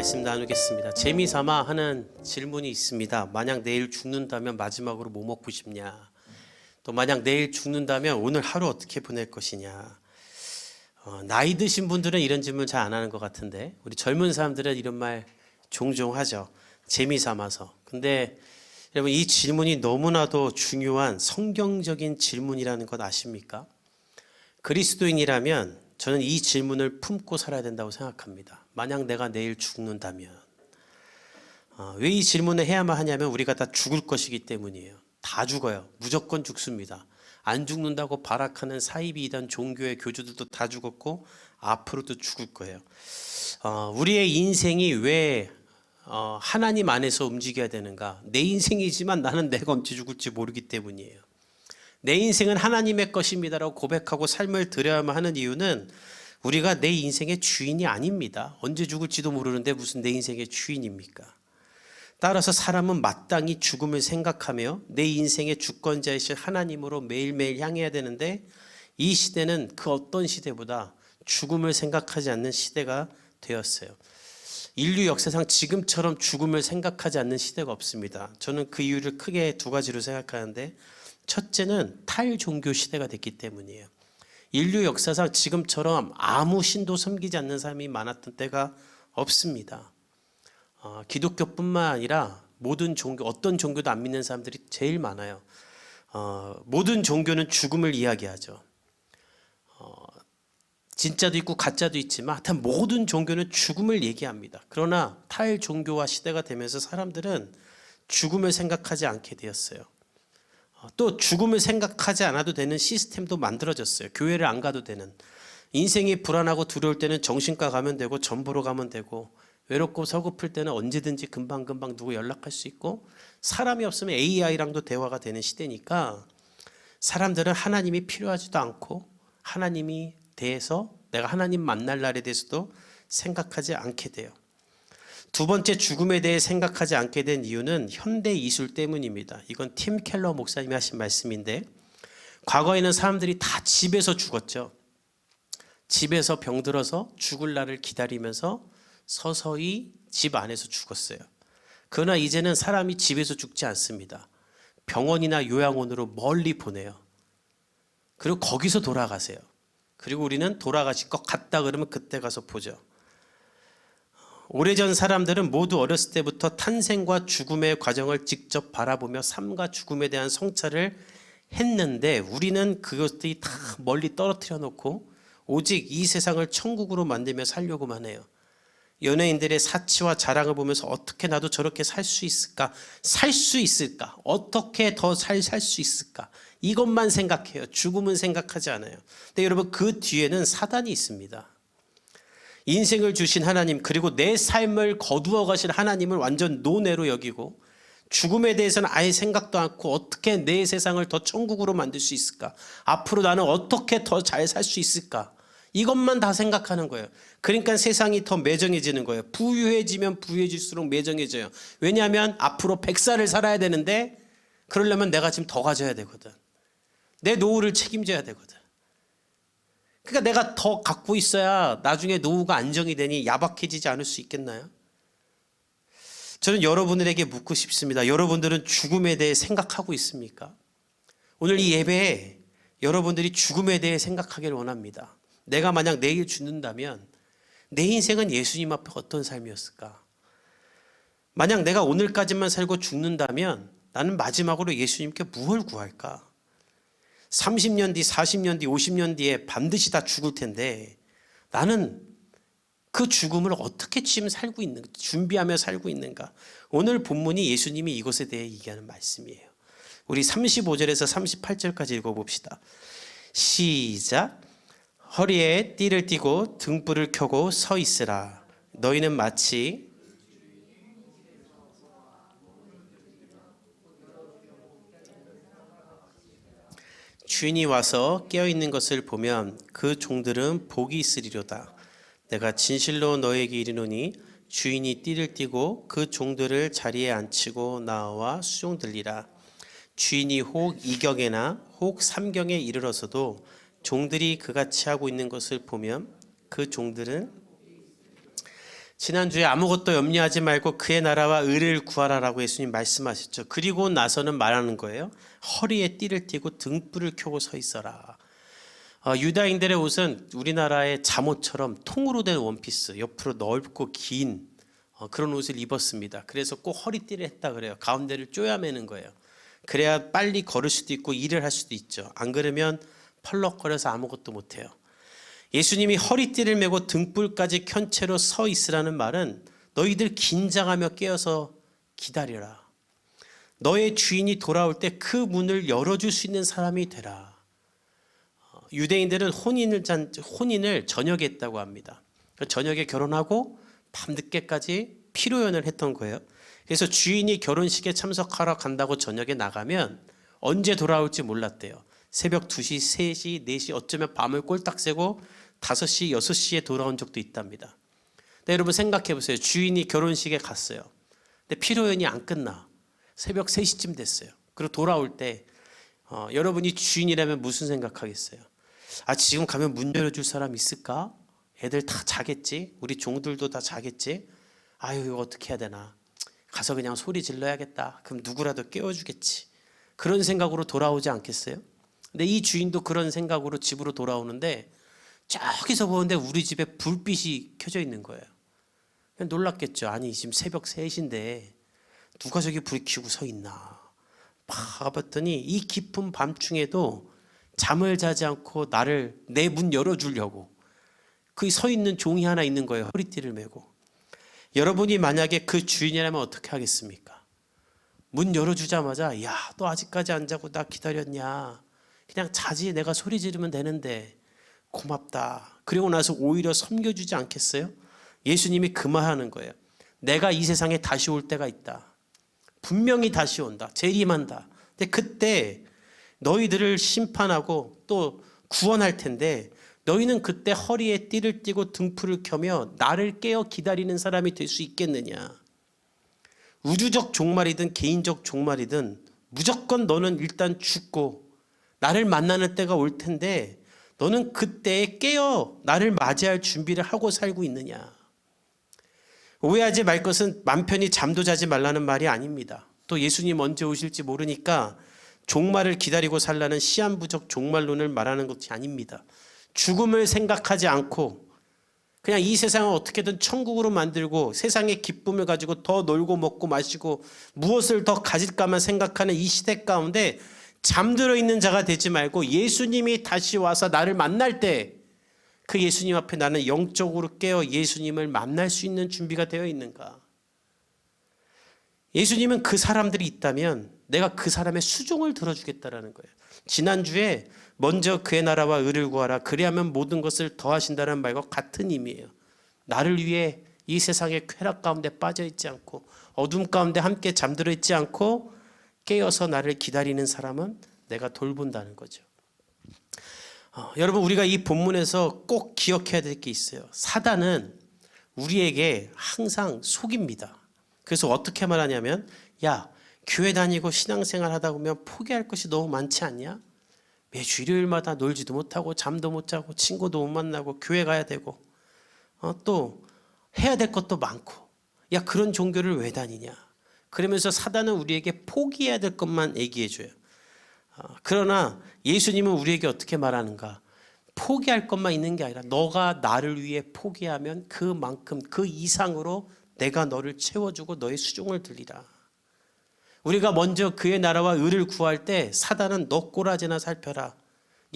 말씀 나누겠습니다. 재미삼아 하는 질문이 있습니다. 만약 내일 죽는다면 마지막으로 뭐 먹고 싶냐? 또 만약 내일 죽는다면 오늘 하루 어떻게 보낼 것이냐? 나이 드신 분들은 이런 질문 잘 안 하는 것 같은데 우리 젊은 사람들은 이런 말 종종 하죠. 재미삼아서. 근데 여러분, 이 질문이 너무나도 중요한 성경적인 질문이라는 것 아십니까? 그리스도인이라면 저는 이 질문을 품고 살아야 된다고 생각합니다. 만약 내가 내일 죽는다면. 왜 이 질문을 해야만 하냐면 우리가 다 죽을 것이기 때문이에요. 다 죽어요. 무조건 죽습니다. 안 죽는다고 발악하는 사이비 이단 종교의 교주들도 다 죽었고 앞으로도 죽을 거예요. 우리의 인생이 왜 하나님 안에서 움직여야 되는가? 내 인생이지만 나는 내가 언제 죽을지 모르기 때문이에요. 내 인생은 하나님의 것입니다라고 고백하고 삶을 드려야만 하는 이유는 우리가 내 인생의 주인이 아닙니다. 언제 죽을지도 모르는데 무슨 내 인생의 주인입니까? 따라서 사람은 마땅히 죽음을 생각하며 내 인생의 주권자이신 하나님으로 매일매일 향해야 되는데, 이 시대는 그 어떤 시대보다 죽음을 생각하지 않는 시대가 되었어요. 인류 역사상 지금처럼 죽음을 생각하지 않는 시대가 없습니다. 저는 그 이유를 크게 두 가지로 생각하는데, 첫째는 탈종교 시대가 됐기 때문이에요. 인류 역사상 지금처럼 아무 신도 섬기지 않는 사람이 많았던 때가 없습니다. 기독교뿐만 아니라 모든 종교, 어떤 종교도 안 믿는 사람들이 제일 많아요. 모든 종교는 죽음을 이야기하죠. 진짜도 있고 가짜도 있지만 하여튼 모든 종교는 죽음을 얘기합니다. 그러나 탈종교화 시대가 되면서 사람들은 죽음을 생각하지 않게 되었어요. 또 죽음을 생각하지 않아도 되는 시스템도 만들어졌어요. 교회를 안 가도 되는. 인생이 불안하고 두려울 때는 정신과 가면 되고 전보로 가면 되고, 외롭고 서글플 때는 언제든지 금방금방 누구 연락할 수 있고, 사람이 없으면 AI랑도 대화가 되는 시대니까 사람들은 하나님이 필요하지도 않고 하나님이 대해서 내가 하나님 만날 날에 대해서도 생각하지 않게 돼요. 두 번째, 죽음에 대해 생각하지 않게 된 이유는 현대 이술 때문입니다. 이건 팀 켈러 목사님이 하신 말씀인데, 과거에는 사람들이 다 집에서 죽었죠. 집에서 병들어서 죽을 날을 기다리면서 서서히 집 안에서 죽었어요. 그러나 이제는 사람이 집에서 죽지 않습니다. 병원이나 요양원으로 멀리 보내요. 그리고 거기서 돌아가세요. 그리고 우리는 돌아가실 것 같다 그러면 그때 가서 보죠. 오래전 사람들은 모두 어렸을 때부터 탄생과 죽음의 과정을 직접 바라보며 삶과 죽음에 대한 성찰을 했는데, 우리는 그것들이 다 멀리 떨어뜨려 놓고 오직 이 세상을 천국으로 만들며 살려고만 해요. 연예인들의 사치와 자랑을 보면서 어떻게 나도 저렇게 살 수 있을까? 살 수 있을까? 어떻게 더 살 수 있을까? 이것만 생각해요. 죽음은 생각하지 않아요. 근데 여러분, 그 뒤에는 사단이 있습니다. 인생을 주신 하나님, 그리고 내 삶을 거두어 가실 하나님을 완전 노네로 여기고, 죽음에 대해서는 아예 생각도 않고 어떻게 내 세상을 더 천국으로 만들 수 있을까? 앞으로 나는 어떻게 더 잘 살 수 있을까? 이것만 다 생각하는 거예요. 그러니까 세상이 더 매정해지는 거예요. 부유해지면 부유해질수록 매정해져요. 왜냐하면 앞으로 100살을 살아야 되는데, 그러려면 내가 지금 더 가져야 되거든. 내 노후를 책임져야 되거든. 그러니까 내가 더 갖고 있어야 나중에 노후가 안정이 되니 야박해지지 않을 수 있겠나요? 저는 여러분들에게 묻고 싶습니다. 여러분들은 죽음에 대해 생각하고 있습니까? 오늘 이 예배에 여러분들이 죽음에 대해 생각하기를 원합니다. 내가 만약 내일 죽는다면 내 인생은 예수님 앞에 어떤 삶이었을까? 만약 내가 오늘까지만 살고 죽는다면 나는 마지막으로 예수님께 무엇을 구할까? 30년 뒤, 40년 뒤, 50년 뒤에 반드시 다 죽을 텐데 나는 그 죽음을 어떻게 지금 살고 있는가, 준비하며 살고 있는가? 오늘 본문이 예수님이 이것에 대해 얘기하는 말씀이에요. 우리 35절에서 38절까지 읽어봅시다. 시작. 허리에 띠를 띠고 등불을 켜고 서 있으라. 너희는 마치 주인이 와서 깨어있는 것을 보면 그 종들은 복이 있으리로다. 내가 진실로 너에게 이르노니 주인이 띠를 띠고 그 종들을 자리에 앉히고 나와 수종들리라. 주인이 혹 이경에나 혹 삼경에 이르러서도 종들이 그같이 하고 있는 것을 보면 그 종들은 지난주에 아무것도 염려하지 말고 그의 나라와 의를 구하라라고 예수님 말씀하셨죠. 그리고 나서는 말하는 거예요. 허리에 띠를 띠고 등불을 켜고 서 있어라. 유다인들의 옷은 우리나라의 잠옷처럼 통으로 된 원피스, 옆으로 넓고 긴 그런 옷을 입었습니다. 그래서 꼭 허리띠를 했다 그래요. 가운데를 쪼여매는 거예요. 그래야 빨리 걸을 수도 있고 일을 할 수도 있죠. 안 그러면 펄럭거려서 아무것도 못해요. 예수님이 허리띠를 메고 등불까지 켠 채로 서 있으라는 말은 너희들 긴장하며 깨어서 기다려라. 너의 주인이 돌아올 때 그 문을 열어줄 수 있는 사람이 되라. 유대인들은 혼인을 저녁에 했다고 합니다. 저녁에 결혼하고 밤늦게까지 피로연을 했던 거예요. 그래서 주인이 결혼식에 참석하러 간다고 저녁에 나가면 언제 돌아올지 몰랐대요. 새벽 2시, 3시, 4시 어쩌면 밤을 꼴딱 새고 5시, 6시에 돌아온 적도 있답니다. 근데 여러분 생각해 보세요. 주인이 결혼식에 갔어요. 근데 피로연이 안 끝나. 새벽 3시쯤 됐어요. 그리고 돌아올 때 여러분이 주인이라면 무슨 생각하겠어요? 지금 가면 문 열어줄 사람 있을까? 애들 다 자겠지? 우리 종들도 다 자겠지? 이거 어떻게 해야 되나? 가서 그냥 소리 질러야겠다. 그럼 누구라도 깨워주겠지. 그런 생각으로 돌아오지 않겠어요? 근데 이 주인도 그런 생각으로 집으로 돌아오는데 저기서 보는데 우리 집에 불빛이 켜져 있는 거예요. 그냥 놀랐겠죠. 아니 지금 새벽 3시인데 누가 저기 불 켜고 서 있나. 봐봤더니 이 깊은 밤중에도 잠을 자지 않고 내 문 열어주려고 그 서 있는 종이 하나 있는 거예요. 허리띠를 메고. 여러분이 만약에 그 주인이라면 어떻게 하겠습니까? 문 열어주자마자 야, 너 아직까지 안 자고 나 기다렸냐. 그냥 자지. 내가 소리 지르면 되는데 고맙다. 그리고 나서 오히려 섬겨주지 않겠어요? 예수님이 그 말하는 거예요. 내가 이 세상에 다시 올 때가 있다. 분명히 다시 온다. 재림한다. 근데 그때 너희들을 심판하고 또 구원할 텐데 너희는 그때 허리에 띠를 띠고 등불을 켜며 나를 깨어 기다리는 사람이 될 수 있겠느냐. 우주적 종말이든 개인적 종말이든 무조건 너는 일단 죽고 나를 만나는 때가 올 텐데 너는 그때에 깨어 나를 맞이할 준비를 하고 살고 있느냐. 오해하지 말 것은 맘 편히 잠도 자지 말라는 말이 아닙니다. 또 예수님 언제 오실지 모르니까 종말을 기다리고 살라는 시한부적 종말론을 말하는 것이 아닙니다. 죽음을 생각하지 않고 그냥 이 세상을 어떻게든 천국으로 만들고 세상의 기쁨을 가지고 더 놀고 먹고 마시고 무엇을 더 가질까만 생각하는 이 시대 가운데 잠들어 있는 자가 되지 말고 예수님이 다시 와서 나를 만날 때 그 예수님 앞에 나는 영적으로 깨어 예수님을 만날 수 있는 준비가 되어 있는가. 예수님은 그 사람들이 있다면 내가 그 사람의 수종을 들어주겠다라는 거예요. 지난주에 먼저 그의 나라와 의를 구하라. 그리하면 모든 것을 더하신다는 말과 같은 의미예요. 나를 위해 이 세상의 쾌락 가운데 빠져 있지 않고 어둠 가운데 함께 잠들어 있지 않고 깨어서 나를 기다리는 사람은 내가 돌본다는 거죠. 여러분 우리가 이 본문에서 꼭 기억해야 될 게 있어요. 사단은 우리에게 항상 속입니다. 그래서 어떻게 말하냐면 야 교회 다니고 신앙생활 하다 보면 포기할 것이 너무 많지 않냐? 매주 일요일마다 놀지도 못하고 잠도 못 자고 친구도 못 만나고 교회 가야 되고 또 해야 될 것도 많고 야 그런 종교를 왜 다니냐? 그러면서 사단은 우리에게 포기해야 될 것만 얘기해 줘요. 그러나 예수님은 우리에게 어떻게 말하는가? 포기할 것만 있는 게 아니라 너가 나를 위해 포기하면 그만큼 그 이상으로 내가 너를 채워주고 너의 수종을 들리라. 우리가 먼저 그의 나라와 의를 구할 때 사단은 너 꼬라지나 살펴라.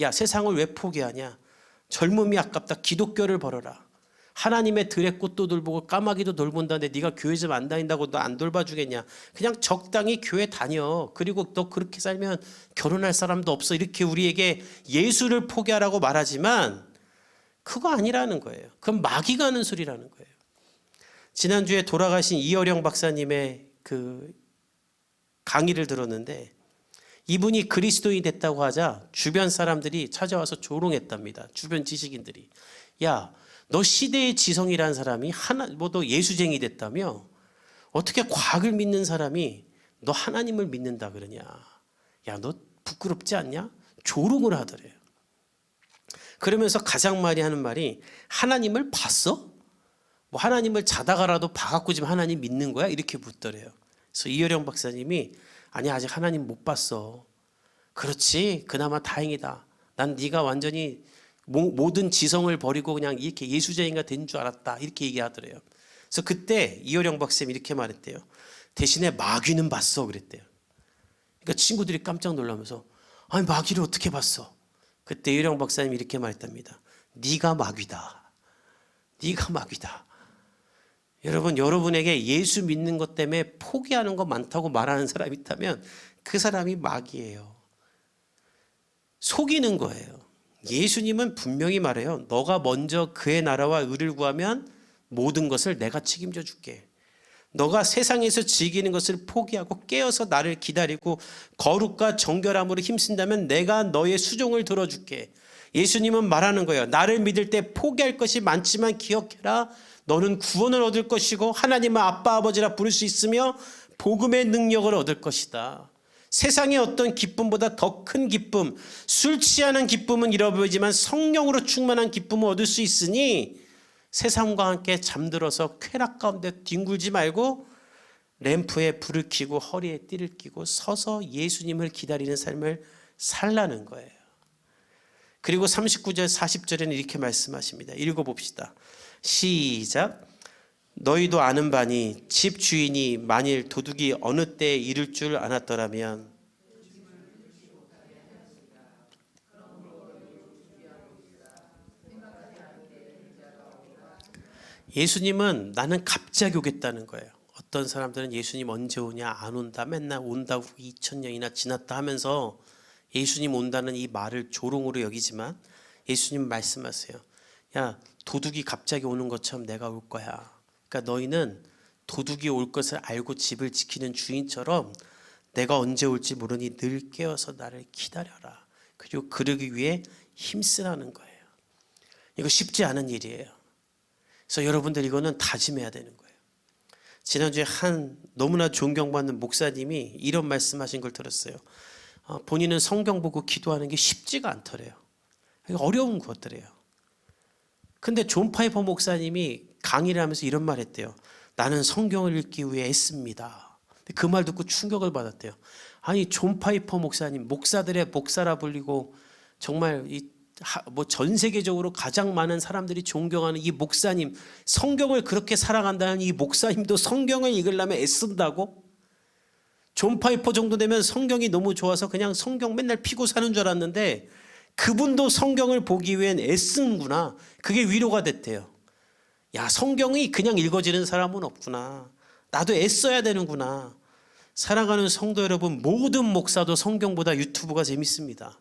야 세상을 왜 포기하냐? 젊음이 아깝다. 기독교를 벌어라. 하나님의 들에 꽃도 돌보고 까마귀도 돌본다는데 네가 교회 좀 안 다닌다고 너 안 돌봐주겠냐? 그냥 적당히 교회 다녀. 그리고 너 그렇게 살면 결혼할 사람도 없어. 이렇게 우리에게 예수를 포기하라고 말하지만 그거 아니라는 거예요. 그건 마귀가 하는 소리라는 거예요. 지난주에 돌아가신 이어령 박사님의 그 강의를 들었는데 이분이 그리스도인이 됐다고 하자 주변 사람들이 찾아와서 조롱했답니다. 주변 지식인들이. 야, 너 시대의 지성이라는 사람이 너 예수쟁이 됐다며 어떻게 과학을 믿는 사람이 너 하나님을 믿는다 그러냐. 야, 너 부끄럽지 않냐? 조롱을 하더래요. 그러면서 가장 많이 하는 말이 하나님을 봤어? 뭐 하나님을 자다가라도 봐갖고 지금 하나님 믿는 거야? 이렇게 묻더래요. 그래서 이효령 박사님이 아니 아직 하나님 못 봤어. 그렇지 그나마 다행이다. 난 네가 완전히 모든 지성을 버리고 그냥 이렇게 예수자인가 된 줄 알았다. 이렇게 얘기하더래요. 그래서 그때 이효령 박사님이 이렇게 말했대요. 대신에 마귀는 봤어 그랬대요. 그러니까 친구들이 깜짝 놀라면서 아니 마귀를 어떻게 봤어? 그때 이효령 박사님이 이렇게 말했답니다. 네가 마귀다. 네가 마귀다. 여러분, 여러분에게 예수 믿는 것 때문에 포기하는 거 많다고 말하는 사람이 있다면 그 사람이 마귀예요. 속이는 거예요. 예수님은 분명히 말해요. 너가 먼저 그의 나라와 의를 구하면 모든 것을 내가 책임져 줄게. 너가 세상에서 즐기는 것을 포기하고 깨어서 나를 기다리고 거룩과 정결함으로 힘쓴다면 내가 너의 수종을 들어줄게. 예수님은 말하는 거예요. 나를 믿을 때 포기할 것이 많지만 기억해라. 너는 구원을 얻을 것이고 하나님을 아빠 아버지라 부를 수 있으며 복음의 능력을 얻을 것이다. 세상의 어떤 기쁨보다 더 큰 기쁨, 술 취하는 기쁨은 잃어버리지만 성령으로 충만한 기쁨을 얻을 수 있으니 세상과 함께 잠들어서 쾌락 가운데 뒹굴지 말고 램프에 불을 켜고 허리에 띠를 끼고 서서 예수님을 기다리는 삶을 살라는 거예요. 그리고 39절 40절에는 이렇게 말씀하십니다. 읽어봅시다. 시작. 너희도 아는 바니 집 주인이 만일 도둑이 어느 때에 이를 줄 알았더라면 예수님은 나는 갑자기 오겠다는 거예요. 어떤 사람들은 예수님 언제 오냐 안 온다 맨날 온다고 2000년이나 지났다 하면서 예수님 온다는 이 말을 조롱으로 여기지만 예수님 말씀하세요. 야 도둑이 갑자기 오는 것처럼 내가 올 거야. 그러니까 너희는 도둑이 올 것을 알고 집을 지키는 주인처럼 내가 언제 올지 모르니 늘 깨어서 나를 기다려라. 그리고 그러기 위해 힘쓰라는 거예요. 이거 쉽지 않은 일이에요. 그래서 여러분들 이거는 다짐해야 되는 거예요. 지난주에 한 너무나 존경받는 목사님이 이런 말씀하신 걸 들었어요. 본인은 성경 보고 기도하는 게 쉽지가 않더래요. 어려운 것들이에요. 근데 존 파이퍼 목사님이 강의를 하면서 이런 말 했대요. 나는 성경을 읽기 위해 애씁니다. 그 말 듣고 충격을 받았대요. 아니 존 파이퍼 목사님, 목사들의 목사라 불리고 정말 전 세계적으로 가장 많은 사람들이 존경하는 이 목사님, 성경을 그렇게 사랑한다는 이 목사님도 성경을 읽으려면 애쓴다고? 존 파이퍼 정도 되면 성경이 너무 좋아서 그냥 성경 맨날 피고 사는 줄 알았는데 그분도 성경을 보기 위hen 애쓰는구나. 그게 위로가 됐대요. 야, 성경이 그냥 읽어지는 사람은 없구나. 나도 애써야 되는구나. 사랑하는 성도 여러분, 모든 목사도 성경보다 유튜브가 재밌습니다.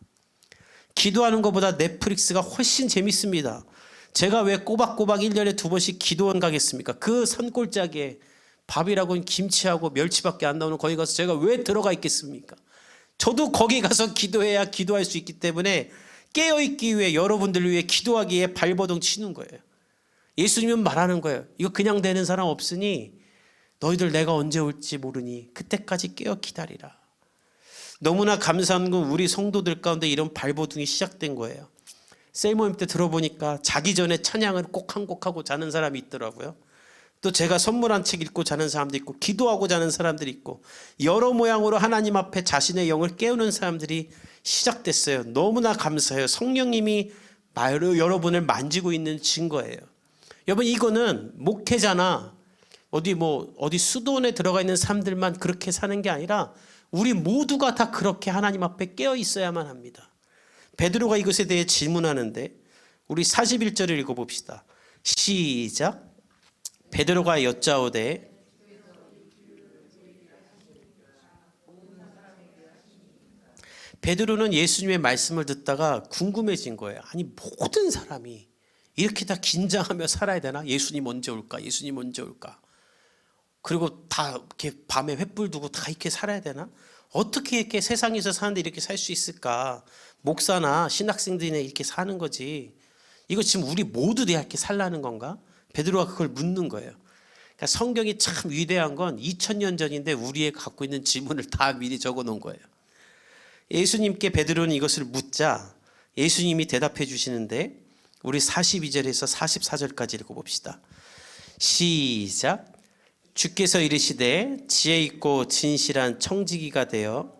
기도하는 것보다 넷플릭스가 훨씬 재밌습니다. 제가 왜 꼬박꼬박 1년에 2번씩 기도원 가겠습니까? 그 산골짜기에 밥이라고는 김치하고 멸치밖에 안 나오는 거기 가서 제가 왜 들어가 있겠습니까? 저도 거기 가서 기도해야 기도할 수 있기 때문에 깨어있기 위해 여러분들을 위해 기도하기 위해 발버둥 치는 거예요. 예수님은 말하는 거예요. 이거 그냥 되는 사람 없으니 너희들 내가 언제 올지 모르니 그때까지 깨어 기다리라. 너무나 감사한 건 우리 성도들 가운데 이런 발버둥이 시작된 거예요. 셀모임 때 들어보니까 자기 전에 찬양을 꼭 한 곡 하고 자는 사람이 있더라고요. 또 제가 선물한 책 읽고 자는 사람도 있고 기도하고 자는 사람들이 있고 여러 모양으로 하나님 앞에 자신의 영을 깨우는 사람들이 시작됐어요. 너무나 감사해요. 성령님이 여러분을 만지고 있는 증거예요. 여러분 이거는 목회자나 어디 수도원에 들어가 있는 사람들만 그렇게 사는 게 아니라 우리 모두가 다 그렇게 하나님 앞에 깨어 있어야만 합니다. 베드로가 이것에 대해 질문하는데 우리 41절을 읽어봅시다. 시작. 베드로가 여짜오되 베드로는 예수님의 말씀을 듣다가 궁금해진 거예요. 아니 모든 사람이 이렇게 다 긴장하며 살아야 되나? 예수님 언제 올까? 예수님 언제 올까? 그리고 다 이렇게 밤에 횃불 두고 다 이렇게 살아야 되나? 어떻게 이렇게 세상에서 사는데 이렇게 살 수 있을까? 목사나 신학생들이 이렇게 사는 거지. 이거 지금 우리 모두 이렇게 살라는 건가? 베드로가 그걸 묻는 거예요. 그러니까 성경이 참 위대한 건 2000년 전인데 우리의 갖고 있는 질문을 다 미리 적어 놓은 거예요. 예수님께 베드로는 이것을 묻자 예수님이 대답해 주시는데 우리 42절에서 44절까지 읽어봅시다. 시작. 주께서 이르시되 지혜 있고 진실한 청지기가 되어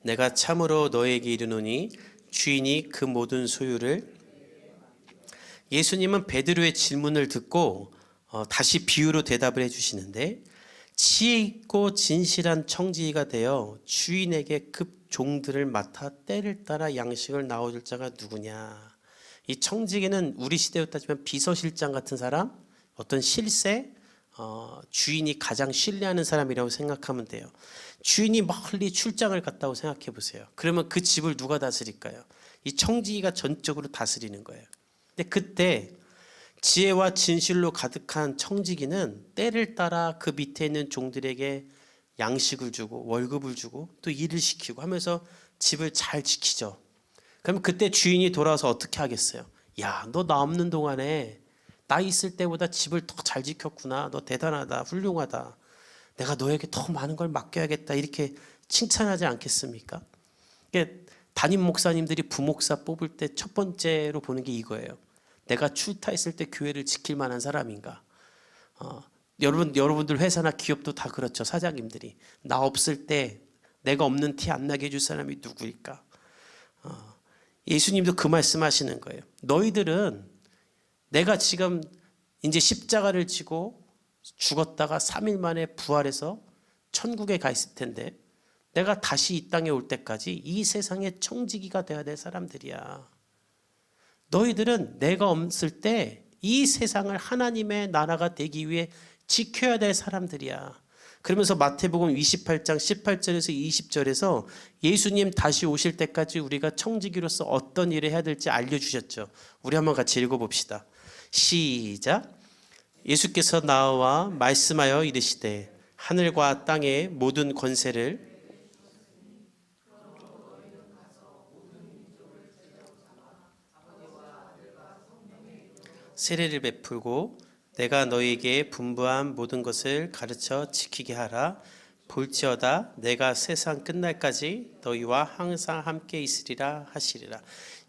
내가 참으로 너에게 이르노니 주인이 그 모든 소유를. 예수님은 베드로의 질문을 듣고 다시 비유로 대답을 해주시는데, 지혜 있고 진실한 청지기가 되어 주인에게 그 종들을 맡아 때를 따라 양식을 나눠줄 자가 누구냐. 이 청지기는 우리 시대로 따지면 비서실장 같은 사람, 어떤 실세, 주인이 가장 신뢰하는 사람이라고 생각하면 돼요. 주인이 멀리 출장을 갔다고 생각해 보세요. 그러면 그 집을 누가 다스릴까요? 이 청지기가 전적으로 다스리는 거예요. 근데 그때 지혜와 진실로 가득한 청지기는 때를 따라 그 밑에 있는 종들에게 양식을 주고 월급을 주고 또 일을 시키고 하면서 집을 잘 지키죠. 그럼 그때 주인이 돌아와서 어떻게 하겠어요? 야, 너 나 없는 동안에 나 있을 때보다 집을 더 잘 지켰구나. 너 대단하다. 훌륭하다. 내가 너에게 더 많은 걸 맡겨야겠다. 이렇게 칭찬하지 않겠습니까? 담임 목사님들이 부목사 뽑을 때 첫 번째로 보는 게 이거예요. 내가 출타했을 때 교회를 지킬 만한 사람인가? 여러분들 회사나 기업도 다 그렇죠. 사장님들이 나 없을 때 내가 없는 티 안 나게 해줄 사람이 누구일까? 예수님도 그 말씀하시는 거예요. 너희들은 내가 지금 이제 십자가를 지고 죽었다가 3일 만에 부활해서 천국에 가 있을 텐데 내가 다시 이 땅에 올 때까지 이 세상의 청지기가 되어야 될 사람들이야. 너희들은 내가 없을 때 이 세상을 하나님의 나라가 되기 위해 지켜야 될 사람들이야. 그러면서 마태복음 28장 18절에서 20절에서 예수님 다시 오실 때까지 우리가 청지기로서 어떤 일을 해야 될지 알려주셨죠. 우리 한번 같이 읽어봅시다. 시작. 예수께서 나와 말씀하여 이르시되 하늘과 땅의 모든 권세를 세례를 베풀고 내가 너희에게 분부한 모든 것을 가르쳐 지키게 하라. 볼지어다 내가 세상 끝날까지 너희와 항상 함께 있으리라 하시리라.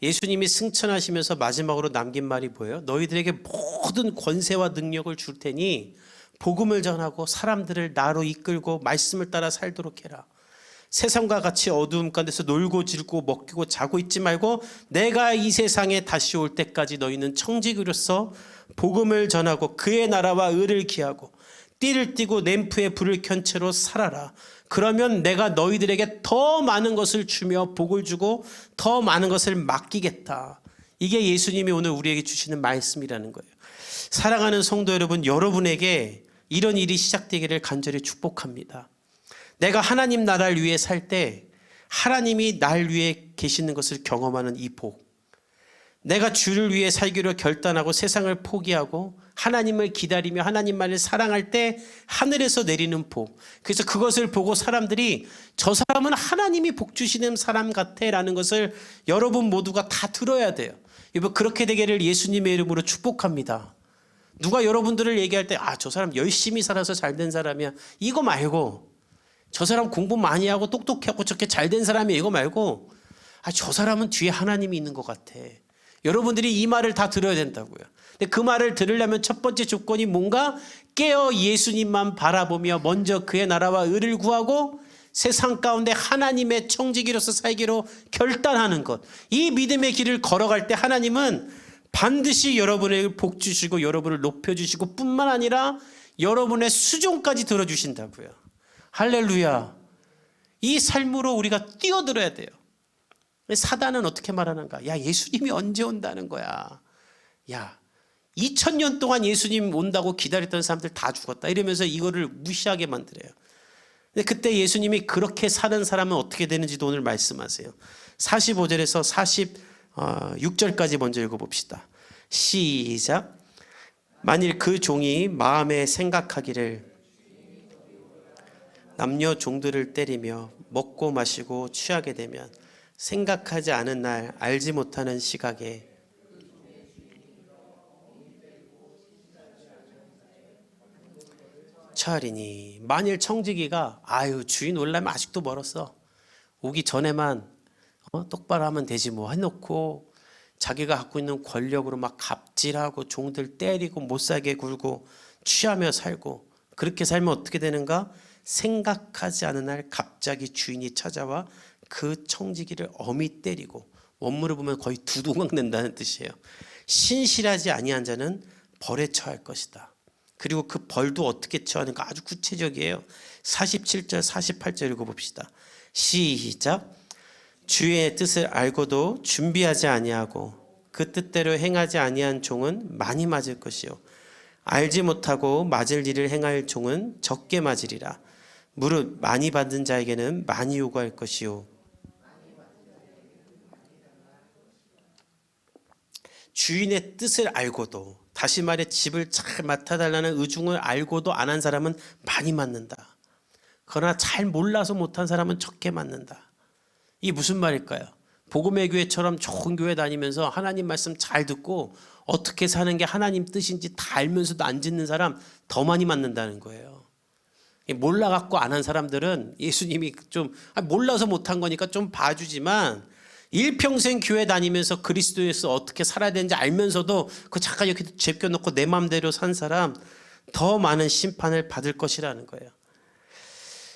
예수님이 승천하시면서 마지막으로 남긴 말이 뭐예요? 너희들에게 모든 권세와 능력을 줄 테니 복음을 전하고 사람들을 나로 이끌고 말씀을 따라 살도록 해라. 세상과 같이 어두움 가운데서 놀고 즐고 먹고 자고 있지 말고 내가 이 세상에 다시 올 때까지 너희는 청지기로서 복음을 전하고 그의 나라와 의를 기하고 띠를 띠고 램프에 불을 켠 채로 살아라. 그러면 내가 너희들에게 더 많은 것을 주며 복을 주고 더 많은 것을 맡기겠다. 이게 예수님이 오늘 우리에게 주시는 말씀이라는 거예요. 사랑하는 성도 여러분, 여러분에게 이런 일이 시작되기를 간절히 축복합니다. 내가 하나님 나라를 위해 살 때 하나님이 날 위해 계시는 것을 경험하는 이 복, 내가 주를 위해 살기로 결단하고 세상을 포기하고 하나님을 기다리며 하나님만을 사랑할 때 하늘에서 내리는 복, 그래서 그것을 보고 사람들이 저 사람은 하나님이 복 주시는 사람 같아 라는 것을 여러분 모두가 다 들어야 돼요. 여러분, 그렇게 되기를 예수님의 이름으로 축복합니다. 누가 여러분들을 얘기할 때 저 사람 열심히 살아서 잘된 사람이야, 이거 말고, 저 사람 공부 많이 하고 똑똑하고 저렇게 잘된 사람이 이거 말고, 저 사람은 뒤에 하나님이 있는 것 같아. 여러분들이 이 말을 다 들어야 된다고요. 근데 그 말을 들으려면 첫 번째 조건이 뭔가 깨어 예수님만 바라보며 먼저 그의 나라와 의를 구하고 세상 가운데 하나님의 청지기로서 살기로 결단하는 것. 이 믿음의 길을 걸어갈 때 하나님은 반드시 여러분에게 복 주시고 여러분을 높여주시고 뿐만 아니라 여러분의 수종까지 들어주신다고요. 할렐루야. 이 삶으로 우리가 뛰어들어야 돼요. 사단은 어떻게 말하는가? 야, 예수님이 언제 온다는 거야? 야, 2000년 동안 예수님 온다고 기다렸던 사람들 다 죽었다. 이러면서 이거를 무시하게 만들어요. 근데 그때 예수님이 그렇게 사는 사람은 어떻게 되는지도 오늘 말씀하세요. 45절에서 46절까지 먼저 읽어봅시다. 시작. 만일 그 종이 마음에 생각하기를 남녀 종들을 때리며 먹고 마시고 취하게 되면 생각하지 않은 날 알지 못하는 시각에 처하리니 만일 청지기가 아유 주인 올라면 아직도 멀었어. 오기 전에만 똑바로 하면 되지 뭐 해놓고 자기가 갖고 있는 권력으로 막 갑질하고 종들 때리고 못살게 굴고 취하며 살고 그렇게 살면 어떻게 되는가? 생각하지 않은 날 갑자기 주인이 찾아와 그 청지기를 엄히 때리고 원문을 보면 거의 두동강 낸다는 뜻이에요. 신실하지 아니한 자는 벌에 처할 것이다. 그리고 그 벌도 어떻게 처하는가 아주 구체적이에요. 47절 48절 읽어봅시다. 시작. 주의 뜻을 알고도 준비하지 아니하고 그 뜻대로 행하지 아니한 종은 많이 맞을 것이요 알지 못하고 맞을 일을 행할 종은 적게 맞으리라. 무릇 많이 받은 자에게는 많이 요구할 것이요 주인의 뜻을 알고도, 다시 말해 집을 잘 맡아달라는 의중을 알고도 안 한 사람은 많이 맞는다. 그러나 잘 몰라서 못한 사람은 적게 맞는다. 이게 무슨 말일까요? 복음의 교회처럼 좋은 교회 다니면서 하나님 말씀 잘 듣고 어떻게 사는 게 하나님 뜻인지 다 알면서도 안 짓는 사람 더 많이 맞는다는 거예요. 몰라갖고 안 한 사람들은 예수님이 좀 몰라서 못한 거니까 좀 봐주지만 일평생 교회 다니면서 그리스도에서 어떻게 살아야 되는지 알면서도 그 잠깐 이렇게 제껴놓고 내 마음대로 산 사람 더 많은 심판을 받을 것이라는 거예요.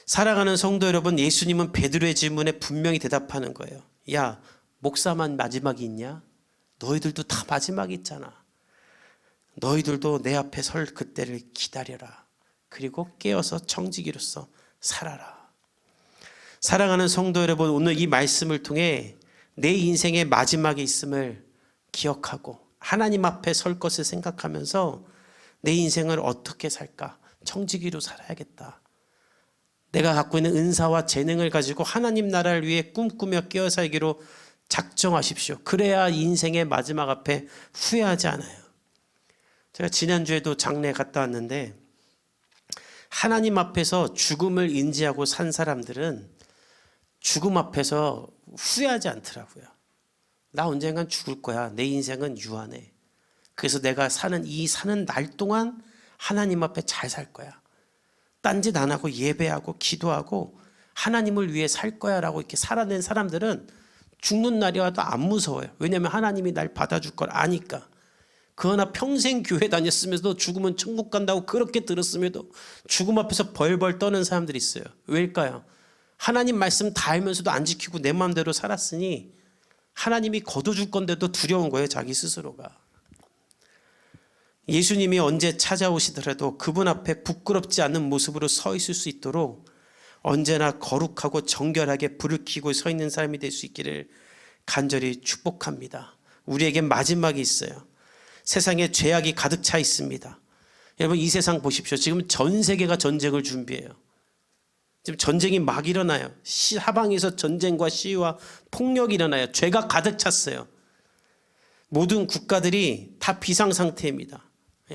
사랑하는 성도 여러분, 예수님은 베드로의 질문에 분명히 대답하는 거예요. 야, 목사만 마지막이 있냐? 너희들도 다 마지막이 있잖아. 너희들도 내 앞에 설 그때를 기다려라. 그리고 깨어서 청지기로서 살아라. 사랑하는 성도 여러분, 오늘 이 말씀을 통해 내 인생의 마지막이 있음을 기억하고 하나님 앞에 설 것을 생각하면서 내 인생을 어떻게 살까? 청지기로 살아야겠다. 내가 갖고 있는 은사와 재능을 가지고 하나님 나라를 위해 꿈꾸며 깨어 살기로 작정하십시오. 그래야 인생의 마지막 앞에 후회하지 않아요. 제가 지난주에도 장례에 갔다 왔는데 하나님 앞에서 죽음을 인지하고 산 사람들은 죽음 앞에서 후회하지 않더라고요. 나 언젠간 죽을 거야. 내 인생은 유한해. 그래서 내가 사는 날 동안 하나님 앞에 잘 살 거야. 딴짓 안 하고 예배하고 기도하고 하나님을 위해 살 거야 라고 이렇게 살아낸 사람들은 죽는 날이 와도 안 무서워요. 왜냐하면 하나님이 날 받아줄 걸 아니까. 그러나 평생 교회 다녔으면서도 죽으면 천국 간다고 그렇게 들었음에도 죽음 앞에서 벌벌 떠는 사람들이 있어요. 왜일까요? 하나님 말씀 다 알면서도 안 지키고 내 마음대로 살았으니 하나님이 거둬줄 건데도 두려운 거예요. 자기 스스로가. 예수님이 언제 찾아오시더라도 그분 앞에 부끄럽지 않는 모습으로 서 있을 수 있도록 언제나 거룩하고 정결하게 불을 켜고 서 있는 사람이 될 수 있기를 간절히 축복합니다. 우리에겐 마지막이 있어요. 세상에 죄악이 가득 차 있습니다. 여러분 이 세상 보십시오. 지금 전 세계가 전쟁을 준비해요. 지금 전쟁이 막 일어나요. 사방에서 전쟁과 시위와 폭력이 일어나요. 죄가 가득 찼어요. 모든 국가들이 다 비상상태입니다.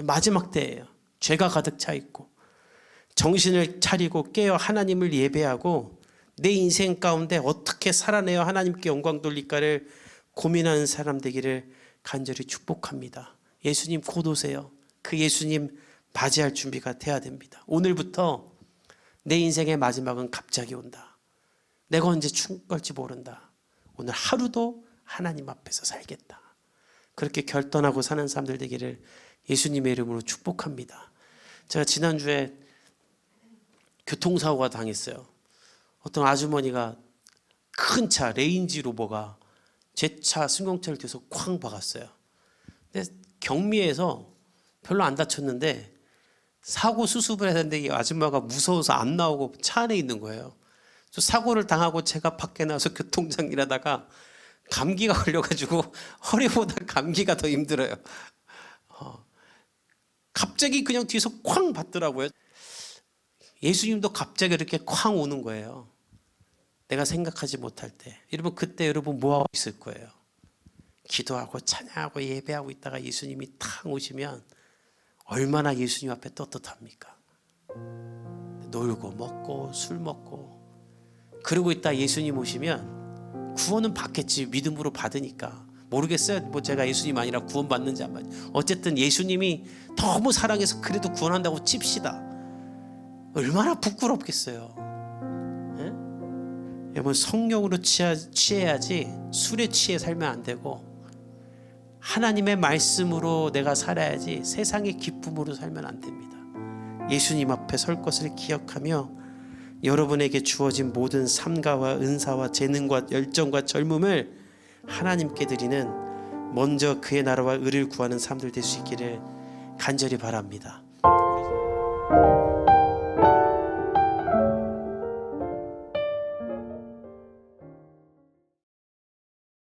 마지막 때예요. 죄가 가득 차 있고 정신을 차리고 깨어 하나님을 예배하고 내 인생 가운데 어떻게 살아내어 하나님께 영광 돌릴까를 고민하는 사람 되기를 간절히 축복합니다. 예수님 곧 오세요. 그 예수님 맞이할 준비가 돼야 됩니다. 오늘부터 내 인생의 마지막은 갑자기 온다. 내가 언제 죽을지 모른다. 오늘 하루도 하나님 앞에서 살겠다. 그렇게 결단하고 사는 사람들 되기를 예수님의 이름으로 축복합니다. 제가 지난주에 교통사고가 당했어요. 어떤 아주머니가 큰 차 레인지 로버가 제 차 승용차를 뒤에서 쾅 박았어요. 근데 경미해서 별로 안 다쳤는데 사고 수습을 해야 되는데 이 아줌마가 무서워서 안 나오고 차 안에 있는 거예요. 저 사고를 당하고 제가 밖에 나와서 교통장 일하다가 감기가 걸려가지고 허리보다 감기가 더 힘들어요. 갑자기 그냥 뒤에서 쾅 받더라고요. 예수님도 갑자기 이렇게 쾅 오는 거예요. 내가 생각하지 못할 때. 여러분 그때 여러분 뭐하고 있을 거예요? 기도하고 찬양하고 예배하고 있다가 예수님이 탁 오시면 얼마나 예수님 앞에 떳떳합니까? 놀고 먹고 술 먹고 그러고 있다 예수님 오시면 구원은 받겠지. 믿음으로 받으니까. 모르겠어요. 뭐 제가 예수님 아니라 구원 받는지 안 받는지. 어쨌든 예수님이 너무 사랑해서 그래도 구원한다고 칩시다. 얼마나 부끄럽겠어요. 예? 여러분 성령으로 취해야지 술에 취해 살면 안 되고 하나님의 말씀으로 내가 살아야지 세상의 기쁨으로 살면 안 됩니다. 예수님 앞에 설 것을 기억하며 여러분에게 주어진 모든 삶과 은사와 재능과 열정과 젊음을 하나님께 드리는 먼저 그의 나라와 의를 구하는 삶들 될 수 있기를 간절히 바랍니다.